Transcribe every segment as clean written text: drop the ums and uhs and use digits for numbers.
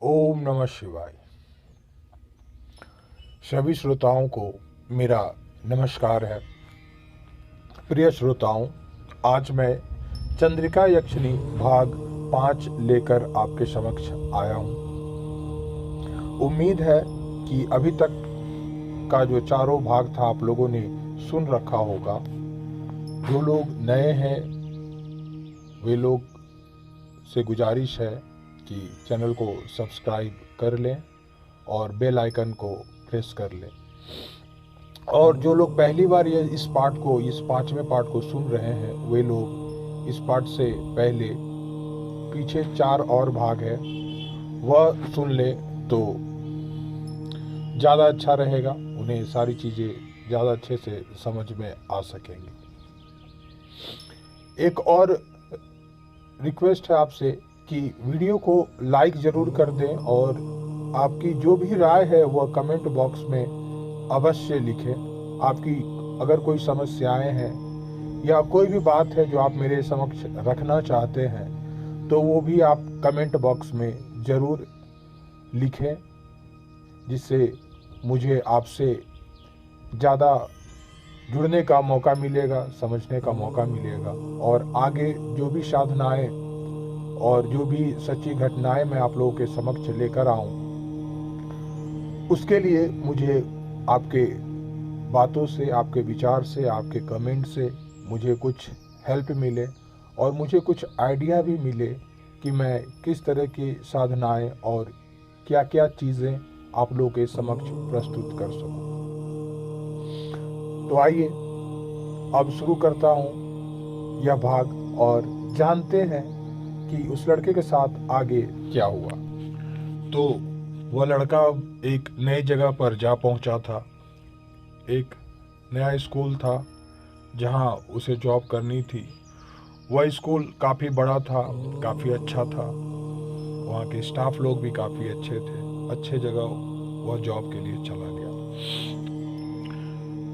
ओम नमः शिवाय। सभी श्रोताओं को मेरा नमस्कार है। प्रिय श्रोताओं, आज मैं चंद्रिका यक्षिणी भाग 5 लेकर आपके समक्ष आया हूँ। उम्मीद है कि अभी तक का जो चारों भाग था आप लोगों ने सुन रखा होगा। जो लोग नए हैं वे लोग से गुजारिश है कि चैनल को सब्सक्राइब कर लें और बेल आइकन को प्रेस कर लें। और जो लोग पहली बार इस 5वें पार्ट को सुन रहे हैं वे लोग इस पार्ट से पहले पीछे 4 और भाग है वह सुन ले तो ज़्यादा अच्छा रहेगा। उन्हें सारी चीज़ें ज़्यादा अच्छे से समझ में आ सकेंगी। एक और रिक्वेस्ट है आपसे कि वीडियो को लाइक ज़रूर कर दें और आपकी जो भी राय है वह कमेंट बॉक्स में अवश्य लिखें। आपकी अगर कोई समस्याएं हैं या कोई भी बात है जो आप मेरे समक्ष रखना चाहते हैं तो वो भी आप कमेंट बॉक्स में ज़रूर लिखें, जिससे मुझे आपसे ज़्यादा जुड़ने का मौका मिलेगा, समझने का मौका मिलेगा और आगे जो भी साधनाएं और जो भी सच्ची घटनाएं मैं आप लोगों के समक्ष लेकर आऊं, उसके लिए मुझे आपके बातों से, आपके विचार से, आपके कमेंट से मुझे कुछ हेल्प मिले और मुझे कुछ आइडिया भी मिले कि मैं किस तरह की साधनाएं और क्या क्या चीज़ें आप लोगों के समक्ष प्रस्तुत कर सकूं। तो आइए अब शुरू करता हूं यह भाग और जानते हैं कि उस लड़के के साथ आगे क्या हुआ। तो वह लड़का एक नई जगह पर जा पहुंचा था। एक नया स्कूल था जहां उसे जॉब करनी थी। वह स्कूल काफ़ी बड़ा था, काफ़ी अच्छा था। वहाँ के स्टाफ लोग भी काफ़ी अच्छे थे। अच्छे जगह वह जॉब के लिए चला गया।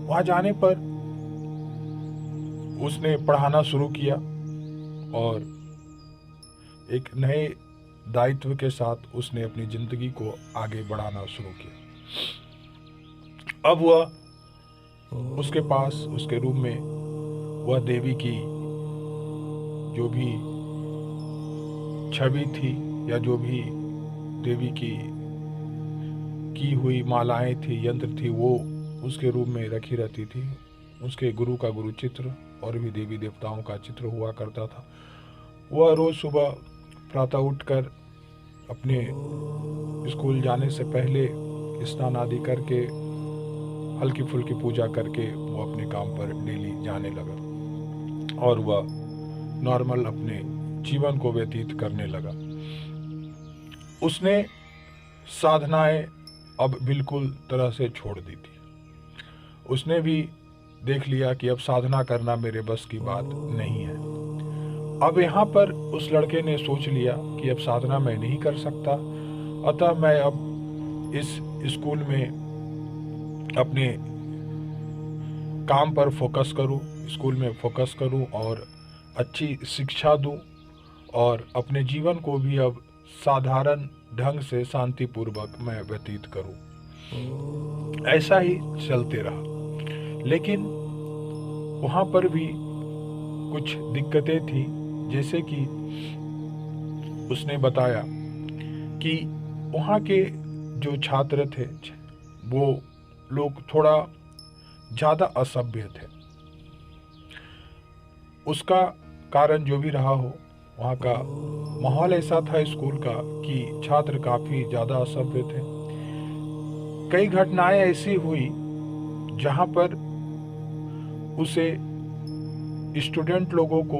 वहाँ जाने पर उसने पढ़ाना शुरू किया और एक नए दायित्व के साथ उसने अपनी ज़िंदगी को आगे बढ़ाना शुरू किया। अब वह उसके पास, उसके रूम में वह देवी की जो भी छवि थी या जो भी देवी की हुई मालाएं थी, यंत्र थी, वो उसके रूम में रखी रहती थी। उसके गुरु का गुरु चित्र और भी देवी देवताओं का चित्र हुआ करता था। वह रोज़ सुबह प्रातः उठकर अपने स्कूल जाने से पहले स्नान आदि करके हल्की फुल्की पूजा करके वो अपने काम पर डेली जाने लगा और वह नॉर्मल अपने जीवन को व्यतीत करने लगा। उसने साधनाएं अब बिल्कुल तरह से छोड़ दी थी। उसने भी देख लिया कि अब साधना करना मेरे बस की बात नहीं है। अब यहाँ पर उस लड़के ने सोच लिया कि अब साधना मैं नहीं कर सकता, अतः मैं अब इस स्कूल में अपने काम पर फोकस करूं, स्कूल में फोकस करूं और अच्छी शिक्षा दूं और अपने जीवन को भी अब साधारण ढंग से शांतिपूर्वक मैं व्यतीत करूं। ऐसा ही चलते रहा। लेकिन वहाँ पर भी कुछ दिक्कतें थी, जैसे कि उसने बताया कि वहाँ के जो छात्र थे वो लोग थोड़ा ज़्यादा असभ्य थे। उसका कारण जो भी रहा हो, वहाँ का माहौल ऐसा था स्कूल का कि छात्र काफ़ी ज़्यादा असभ्य थे। कई घटनाएं ऐसी हुई जहाँ पर उसे स्टूडेंट लोगों को,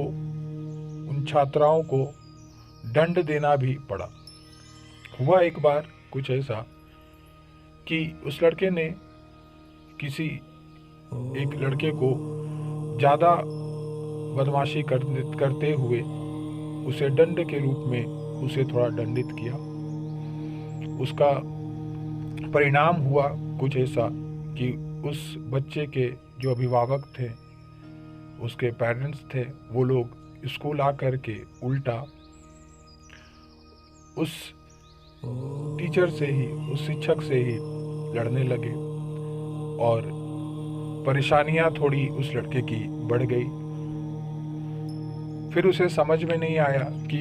उन छात्राओं को दंड देना भी पड़ा। हुआ एक बार कुछ ऐसा कि उस लड़के ने किसी एक लड़के को ज़्यादा बदमाशी करते हुए उसे दंड के रूप में उसे थोड़ा दंडित किया। उसका परिणाम हुआ कुछ ऐसा कि उस बच्चे के जो अभिभावक थे, उसके पेरेंट्स थे, वो लोग स्कूल आकर के उल्टा उस टीचर से ही, उस शिक्षक से ही लड़ने लगे और परेशानियां थोड़ी उस लड़के की बढ़ गई। फिर उसे समझ में नहीं आया कि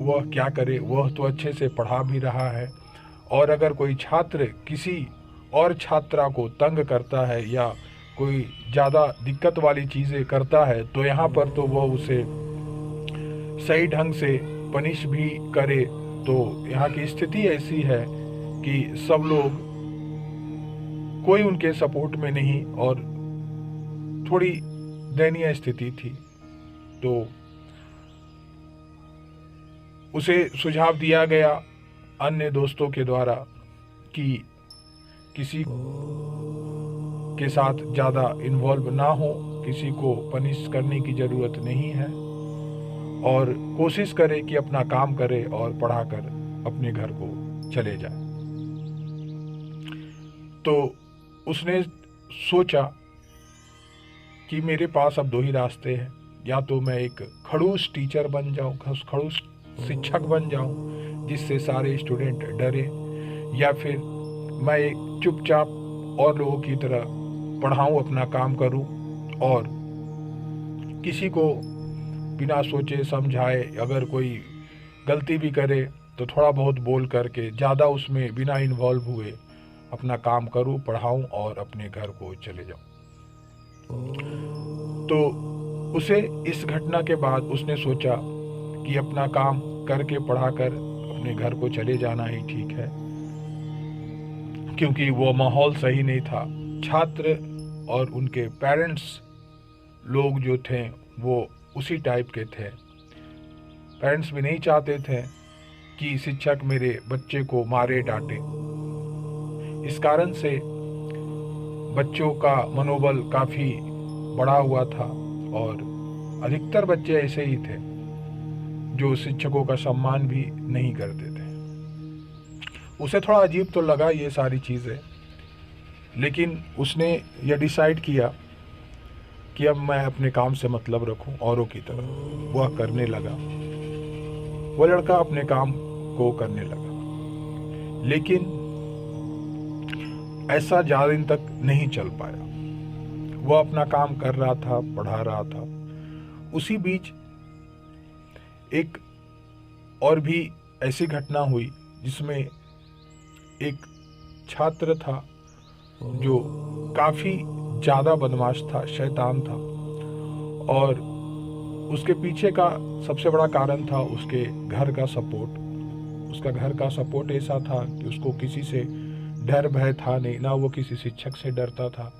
वह क्या करे। वह तो अच्छे से पढ़ा भी रहा है, और अगर कोई छात्र किसी और छात्रा को तंग करता है या कोई ज़्यादा दिक्कत वाली चीज़ें करता है तो यहाँ पर तो वह उसे सही ढंग से पनिश भी करे। तो यहाँ की स्थिति ऐसी है कि सब लोग, कोई उनके सपोर्ट में नहीं और थोड़ी दयनीय स्थिति थी। तो उसे सुझाव दिया गया अन्य दोस्तों के द्वारा कि किसी के साथ ज़्यादा इन्वॉल्व ना हो, किसी को पनिश करने की ज़रूरत नहीं है, और कोशिश करे कि अपना काम करे और पढ़ाकर अपने घर को चले जाए। तो उसने सोचा कि मेरे पास अब दो ही रास्ते हैं, या तो मैं एक खड़ूस टीचर बन जाऊं, खड़ूस शिक्षक बन जाऊं जिससे सारे स्टूडेंट डरे, या फिर मैं एक चुपचाप और लोगों की तरह पढ़ाऊं, अपना काम करूं और किसी को बिना सोचे समझाए अगर कोई गलती भी करे तो थोड़ा बहुत बोल करके, ज़्यादा उसमें बिना इन्वॉल्व हुए अपना काम करूं, पढ़ाऊं और अपने घर को चले जाऊं। तो उसे इस घटना के बाद उसने सोचा कि अपना काम करके पढ़ाकर अपने घर को चले जाना ही ठीक है, क्योंकि वो माहौल सही नहीं था। छात्र और उनके पेरेंट्स लोग जो थे वो उसी टाइप के थे। पेरेंट्स भी नहीं चाहते थे कि शिक्षक मेरे बच्चे को मारे डांटे। इस कारण से बच्चों का मनोबल काफ़ी बढ़ा हुआ था, और अधिकतर बच्चे ऐसे ही थे जो शिक्षकों का सम्मान भी नहीं करते थे। उसे थोड़ा अजीब तो लगा ये सारी चीज़ें, लेकिन उसने यह डिसाइड किया कि अब मैं अपने काम से मतलब रखूं औरों की तरह। वह करने लगा, वह लड़का अपने काम को करने लगा, लेकिन ऐसा ज़्यादा दिन तक नहीं चल पाया। वह अपना काम कर रहा था, पढ़ा रहा था। उसी बीच एक और भी ऐसी घटना हुई जिसमें एक छात्र था जो काफ़ी ज़्यादा बदमाश था, शैतान था, और उसके पीछे का सबसे बड़ा कारण था उसके घर का सपोर्ट। उसका घर का सपोर्ट ऐसा था कि उसको किसी से डर भय था नहीं, ना वो किसी शिक्षक से डरता था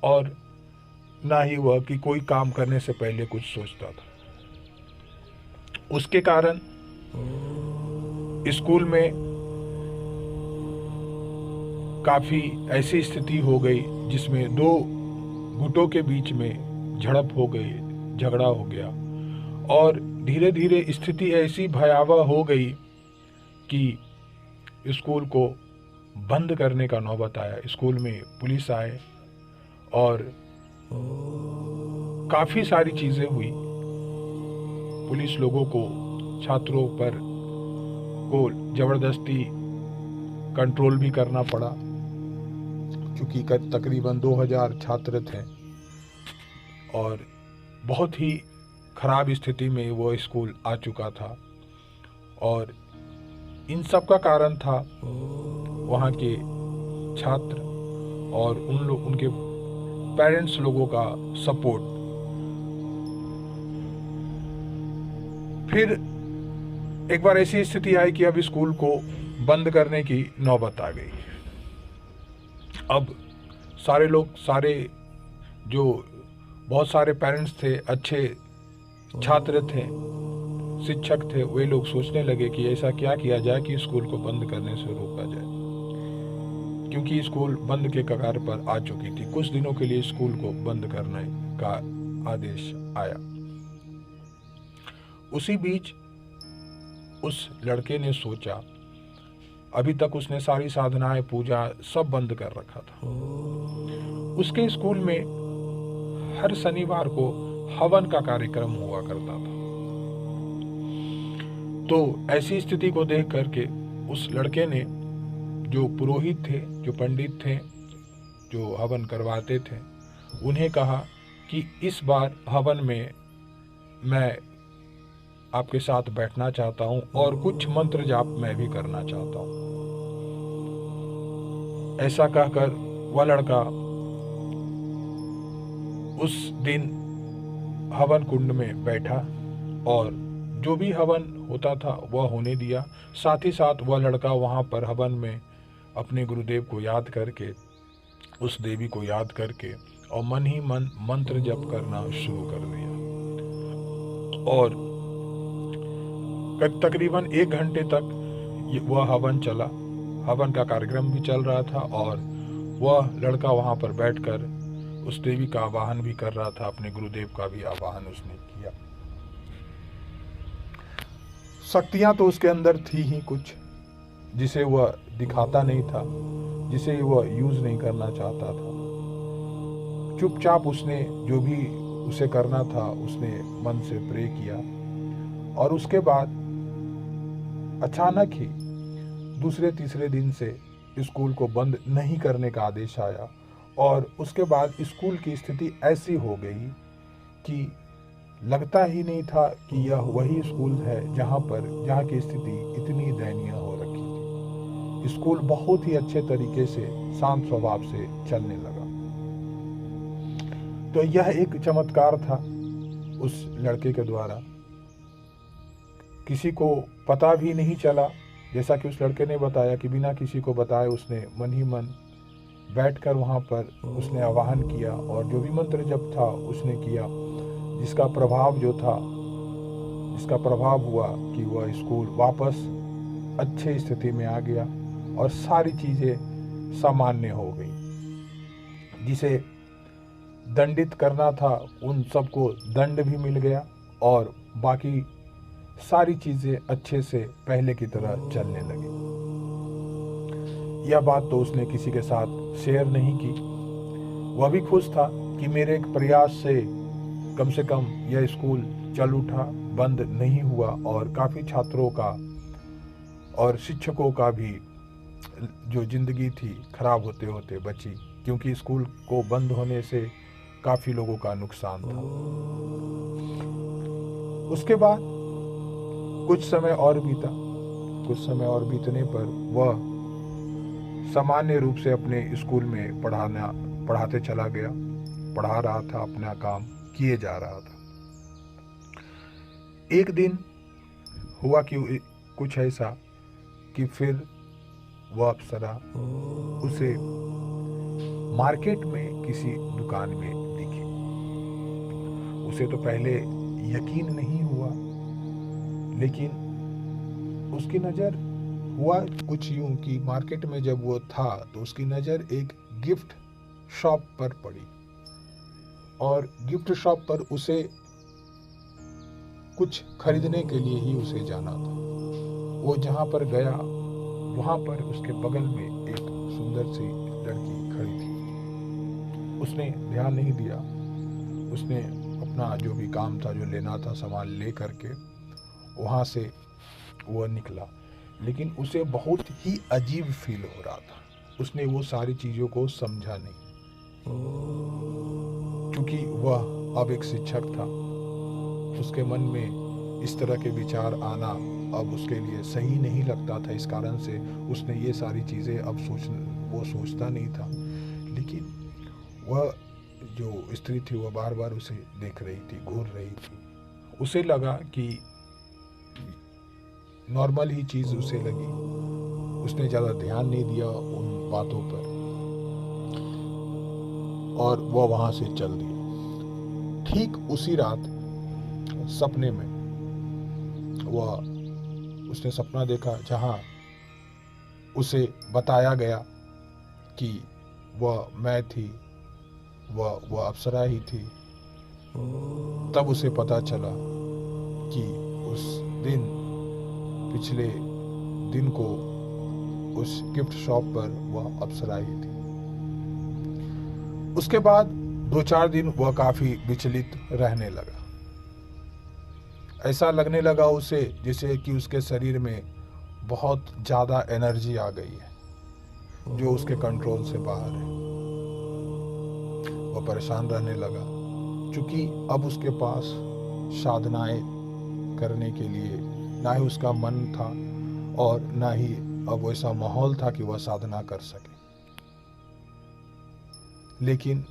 और ना ही वह कि कोई काम करने से पहले कुछ सोचता था। उसके कारण स्कूल में काफ़ी ऐसी स्थिति हो गई जिसमें दो गुटों के बीच में झड़प हो गई, झगड़ा हो गया, और धीरे धीरे स्थिति ऐसी भयावह हो गई कि स्कूल को बंद करने का नौबत आया। स्कूल में पुलिस आए और काफ़ी सारी चीज़ें हुई। पुलिस लोगों को छात्रों पर को ज़बरदस्ती कंट्रोल भी करना पड़ा, क्योंकि तकरीबन 2000 छात्र थे और बहुत ही ख़राब स्थिति में वो स्कूल आ चुका था। और इन सब का कारण था वहाँ के छात्र और उनके पेरेंट्स लोगों का सपोर्ट। फिर एक बार ऐसी स्थिति आई कि अब स्कूल को बंद करने की नौबत आ गई। अब सारे लोग, जो बहुत सारे पेरेंट्स थे, अच्छे छात्र थे, शिक्षक थे, वे लोग सोचने लगे कि ऐसा क्या किया जाए कि स्कूल को बंद करने से रोका जाए, क्योंकि स्कूल बंद के कगार पर आ चुकी थी। कुछ दिनों के लिए स्कूल को बंद करने का आदेश आया। उसी बीच उस लड़के ने सोचा, अभी तक उसने सारी साधनाएं, पूजा सब बंद कर रखा था। उसके स्कूल में हर शनिवार को हवन का कार्यक्रम हुआ करता था। तो ऐसी स्थिति को देख करके उस लड़के ने, जो पुरोहित थे, जो पंडित थे, जो हवन करवाते थे, उन्हें कहा कि इस बार हवन में मैं आपके साथ बैठना चाहता हूँ और कुछ मंत्र जाप मैं भी करना चाहता हूँ। ऐसा कहकर वह लड़का उस दिन हवन कुंड में बैठा और जो भी हवन होता था वह होने दिया। साथ ही साथ वह लड़का वहाँ पर हवन में अपने गुरुदेव को याद करके, उस देवी को याद करके और मन ही मन मंत्र जप करना शुरू कर दिया। और तकरीबन 1 घंटे तक वह हवन चला। हवन का कार्यक्रम भी चल रहा था और वह लड़का वहाँ पर बैठकर उस देवी का आवाहन भी कर रहा था। अपने गुरुदेव का भी आवाहन उसने किया। शक्तियाँ तो उसके अंदर थी ही कुछ, जिसे वह दिखाता नहीं था, जिसे वह यूज नहीं करना चाहता था। चुपचाप उसने जो भी उसे करना था उसने मन से प्रे किया। और उसके बाद अचानक ही दूसरे तीसरे दिन से स्कूल को बंद नहीं करने का आदेश आया। और उसके बाद स्कूल की स्थिति ऐसी हो गई कि लगता ही नहीं था कि यह वही स्कूल है जहाँ की स्थिति इतनी दयनीय हो रखी थी। स्कूल बहुत ही अच्छे तरीके से शांत स्वभाव से चलने लगा। तो यह एक चमत्कार था उस लड़के के द्वारा। किसी को पता भी नहीं चला, जैसा कि उस लड़के ने बताया कि बिना किसी को बताए उसने मन ही मन बैठकर वहाँ पर उसने आवाहन किया और जो भी मंत्र जप था उसने किया, जिसका प्रभाव हुआ कि वह स्कूल वापस अच्छे स्थिति में आ गया और सारी चीज़ें सामान्य हो गई। जिसे दंडित करना था उन सबको दंड भी मिल गया और बाकी सारी चीज़ें अच्छे से पहले की तरह चलने लगी। यह बात तो उसने किसी के साथ शेयर नहीं की। वह भी खुश था कि मेरे एक प्रयास से कम यह स्कूल चल उठा, बंद नहीं हुआ और काफ़ी छात्रों का और शिक्षकों का भी जो जिंदगी थी खराब होते होते बची, क्योंकि स्कूल को बंद होने से काफ़ी लोगों का नुकसान था। उसके बाद कुछ समय और बीतने पर वह सामान्य रूप से अपने स्कूल में पढ़ाते चला गया, पढ़ा रहा था, अपना काम किए जा रहा था। एक दिन हुआ कि कुछ ऐसा कि फिर वह अप्सरा उसे मार्केट में किसी दुकान में दिखी। उसे तो पहले यकीन नहीं हुआ, लेकिन उसकी नज़र हुआ कुछ यूं कि मार्केट में जब वो था तो उसकी नज़र एक गिफ्ट शॉप पर पड़ी और गिफ्ट शॉप पर उसे कुछ खरीदने के लिए ही उसे जाना था। वो जहाँ पर गया वहाँ पर उसके बगल में एक सुंदर सी लड़की खड़ी थी। उसने ध्यान नहीं दिया। उसने अपना जो भी काम था, जो लेना था, सामान ले करके वहाँ से वो निकला, लेकिन उसे बहुत ही अजीब फील हो रहा था। उसने वो सारी चीज़ों को समझा नहीं, क्योंकि वह अब एक शिक्षक था। उसके मन में इस तरह के विचार आना अब उसके लिए सही नहीं लगता था। इस कारण से उसने ये सारी चीज़ें अब सोचता नहीं था। लेकिन वह जो स्त्री थी वह बार बार उसे देख रही थी, घूर रही थी। उसे लगा कि नॉर्मल ही चीज़ उसे लगी। उसने ज़्यादा ध्यान नहीं दिया उन बातों पर और वह वहाँ से चल दिया। ठीक उसी रात सपने में उसने सपना देखा जहाँ उसे बताया गया कि वह मैं थी, वह अप्सरा ही थी। तब उसे पता चला कि उस दिन, पिछले दिन को उस गिफ्ट शॉप पर वह अप्सरा ही थी। उसके बाद 2-4 दिन वह काफ़ी विचलित रहने लगा। ऐसा लगने लगा उसे जैसे कि उसके शरीर में बहुत ज़्यादा एनर्जी आ गई है जो उसके कंट्रोल से बाहर है। वह परेशान रहने लगा, क्योंकि अब उसके पास साधनाएं करने के लिए ना ही उसका मन था और ना ही अब वैसा माहौल था कि वह साधना कर सके। लेकिन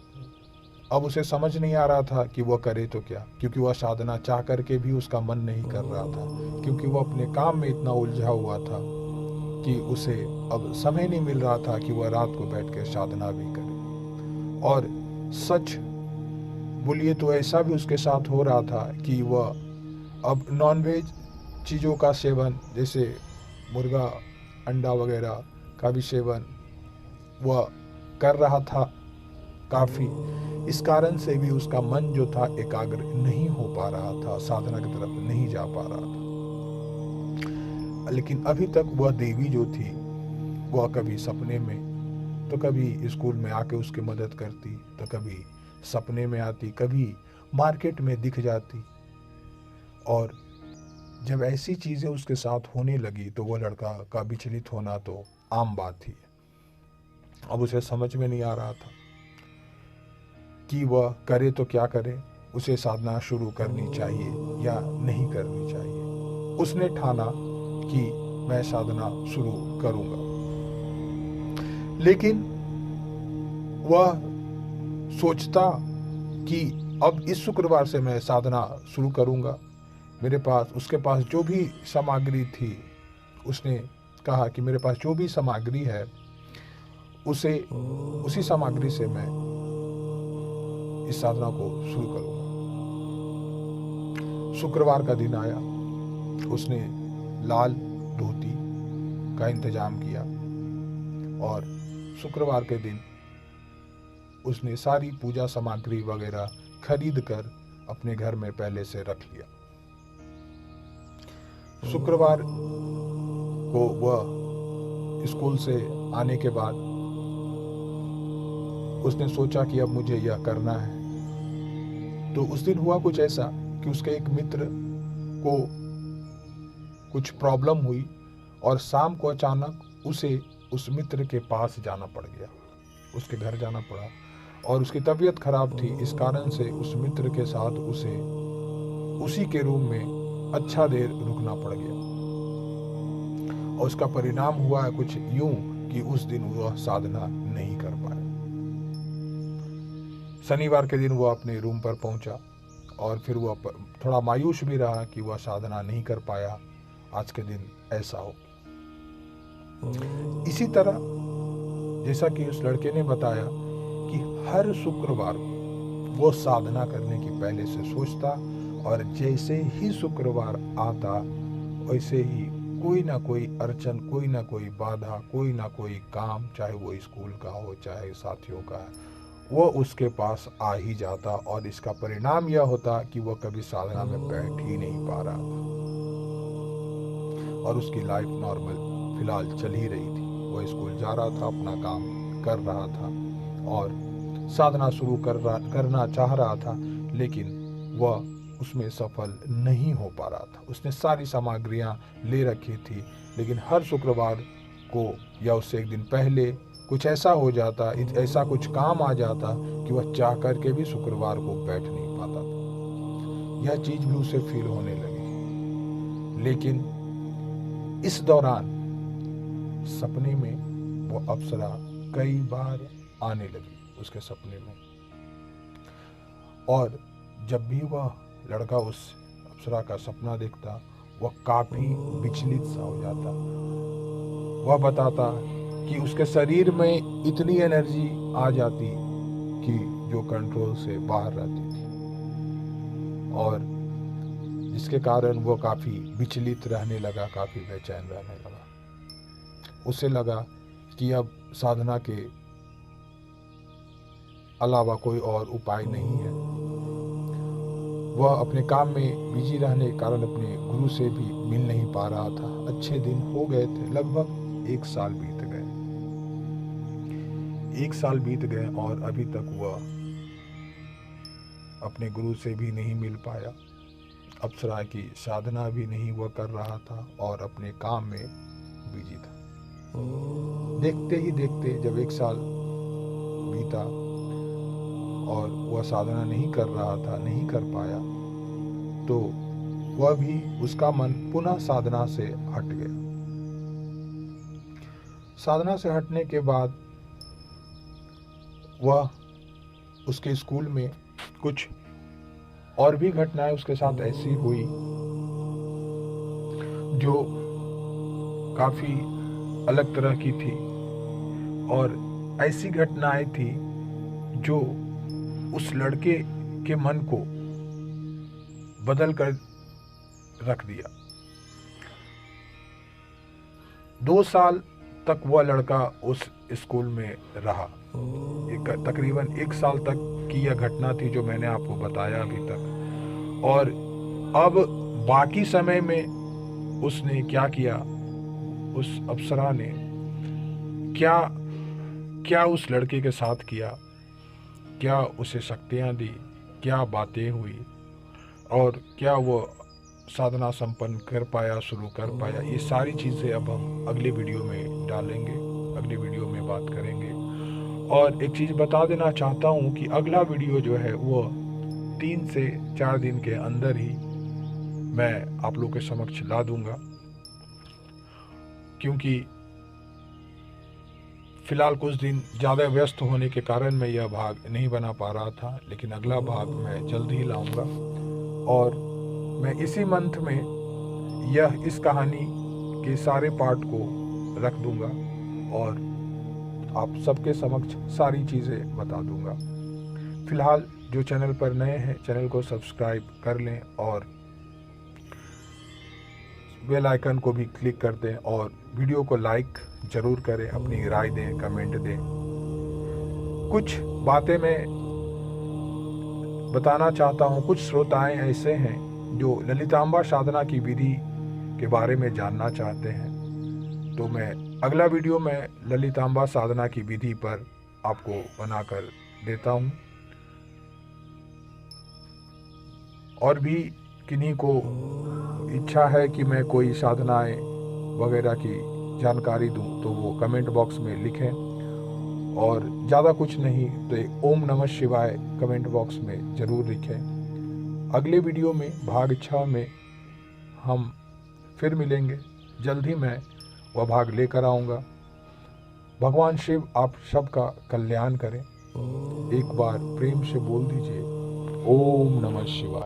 अब उसे समझ नहीं आ रहा था कि वह करे तो क्या, क्योंकि वह साधना चाह करके भी उसका मन नहीं कर रहा था, क्योंकि वह अपने काम में इतना उलझा हुआ था कि उसे अब समय नहीं मिल रहा था कि वह रात को बैठ के साधना भी करे। और सच बोलिए तो ऐसा भी उसके साथ हो रहा था कि वह अब नॉनवेज चीज़ों का सेवन, जैसे मुर्गा अंडा वगैरह का भी सेवन वह कर रहा था काफ़ी। इस कारण से भी उसका मन जो था एकाग्र नहीं हो पा रहा था, साधना की तरफ नहीं जा पा रहा था। लेकिन अभी तक वह देवी जो थी वह कभी सपने में तो कभी स्कूल में आके उसकी मदद करती, तो कभी सपने में आती, कभी मार्केट में दिख जाती। और जब ऐसी चीज़ें उसके साथ होने लगी तो वह लड़का का विचलित होना तो आम बात थी। अब उसे समझ में नहीं आ रहा था कि वह करे तो क्या करे, उसे साधना शुरू करनी चाहिए या नहीं करनी चाहिए। उसने ठाना कि मैं साधना शुरू करूंगा, लेकिन वह सोचता कि अब इस शुक्रवार से मैं साधना शुरू करूंगा। उसके पास जो भी सामग्री थी, उसने कहा कि मेरे पास जो भी सामग्री है उसी सामग्री से मैं इस साधना को शुरू करूंगा। शुक्रवार का दिन आया, उसने लाल धोती का इंतजाम किया और शुक्रवार के दिन उसने सारी पूजा सामग्री वगैरह खरीद कर अपने घर में पहले से रख लिया। शुक्रवार को वह स्कूल से आने के बाद उसने सोचा कि अब मुझे यह करना है। तो उस दिन हुआ कुछ ऐसा कि उसके एक मित्र को कुछ प्रॉब्लम हुई और शाम को अचानक उसे उस मित्र के पास जाना पड़ गया, उसके घर जाना पड़ा और उसकी तबीयत खराब थी। इस कारण से उस मित्र के साथ उसे उसी के रूम में अच्छा देर रुकना पड़ गया और उसका परिणाम हुआ कुछ यूं कि उस दिन वह साधना नहीं कर पाया। शनिवार के दिन वह अपने रूम पर पहुंचा और फिर वह थोड़ा मायूस भी रहा कि वह साधना नहीं कर पाया, आज के दिन ऐसा हो। इसी तरह जैसा कि उस लड़के ने बताया कि हर शुक्रवार वो साधना करने की पहले से सोचता और जैसे ही शुक्रवार आता वैसे ही कोई ना कोई अड़चन, कोई ना कोई बाधा, कोई ना कोई काम, चाहे वो स्कूल का हो चाहे साथियों का है, वो उसके पास आ ही जाता और इसका परिणाम यह होता कि वह कभी साधना में बैठ ही नहीं पा रहा था और उसकी लाइफ नॉर्मल फिलहाल चल ही रही थी। वह स्कूल जा रहा था, अपना काम कर रहा था और साधना शुरू करना चाह रहा था, लेकिन वह उसमें सफल नहीं हो पा रहा था। उसने सारी सामग्रियां ले रखी थी, लेकिन हर शुक्रवार को या उससे एक दिन पहले कुछ ऐसा हो जाता, ऐसा कुछ काम आ जाता कि वह चाह करके भी शुक्रवार को बैठ नहीं पाता था। यह चीज भी उसे फील होने लगी। लेकिन इस दौरान सपने में वो अप्सरा कई बार आने लगी उसके सपने में, और जब भी वह लड़का उस अप्सरा का सपना देखता वह काफी विचलित सा हो जाता। वह बताता कि उसके शरीर में इतनी एनर्जी आ जाती कि जो कंट्रोल से बाहर रहती थी और जिसके कारण वो काफी विचलित रहने लगा, काफी बेचैन रहने लगा। उसे लगा कि अब साधना के अलावा कोई और उपाय नहीं है। वह अपने काम में बिजी रहने के कारण अपने गुरु से भी मिल नहीं पा रहा था। अच्छे दिन हो गए थे, लगभग 1 साल बीत गए। 1 साल बीत गए और अभी तक वह अपने गुरु से भी नहीं मिल पाया। अप्सरा की साधना भी नहीं वह कर रहा था और अपने काम में बिजी था। देखते ही देखते जब 1 साल बीता और वह साधना नहीं कर रहा था, नहीं कर पाया, तो वह भी, उसका मन पुनः साधना से हट गया। साधना से हटने के बाद वह, उसके स्कूल में कुछ और भी घटनाएं उसके साथ ऐसी हुई जो काफी अलग तरह की थी, और ऐसी घटनाएं थी जो उस लड़के के मन को बदल कर रख दिया। 2 साल तक वह लड़का उस स्कूल में रहा। तकरीबन 1 साल तक की यह घटना थी जो मैंने आपको बताया अभी तक। और अब बाकी समय में उसने क्या किया, उस अप्सरा ने क्या क्या उस लड़के के साथ किया, क्या उसे शक्तियाँ दी, क्या बातें हुई, और क्या वो साधना संपन्न कर पाया, शुरू कर पाया, ये सारी चीज़ें अब हम अगले वीडियो में डालेंगे, अगले वीडियो में बात करेंगे। और एक चीज़ बता देना चाहता हूँ कि अगला वीडियो जो है वो 3 से 4 दिन के अंदर ही मैं आप लोगों के समक्ष ला दूंगा, क्योंकि फिलहाल कुछ दिन ज़्यादा व्यस्त होने के कारण मैं यह भाग नहीं बना पा रहा था, लेकिन अगला भाग मैं जल्द ही लाऊंगा। और मैं इसी मंथ में इस कहानी के सारे पार्ट को रख दूंगा और आप सबके समक्ष सारी चीज़ें बता दूंगा। फिलहाल जो चैनल पर नए हैं, चैनल को सब्सक्राइब कर लें और बेल आइकन को भी क्लिक कर दें, और वीडियो को लाइक ज़रूर करें, अपनी राय दें, कमेंट दें। कुछ बातें मैं बताना चाहता हूँ। कुछ श्रोताएं ऐसे हैं जो ललितांबा साधना की विधि के बारे में जानना चाहते हैं, तो मैं अगला वीडियो में ललितांबा साधना की विधि पर आपको बनाकर देता हूँ। और भी किन्हीं को इच्छा है कि मैं कोई साधनाएं वगैरह की जानकारी दूं, तो वो कमेंट बॉक्स में लिखें, और ज़्यादा कुछ नहीं तो ओम नमः शिवाय कमेंट बॉक्स में ज़रूर लिखें। अगले वीडियो में भाग 6 में हम फिर मिलेंगे। जल्द ही मैं वह भाग लेकर आऊँगा। भगवान शिव आप सबका कल्याण करें। एक बार प्रेम से बोल दीजिए ओम नमः शिवाय।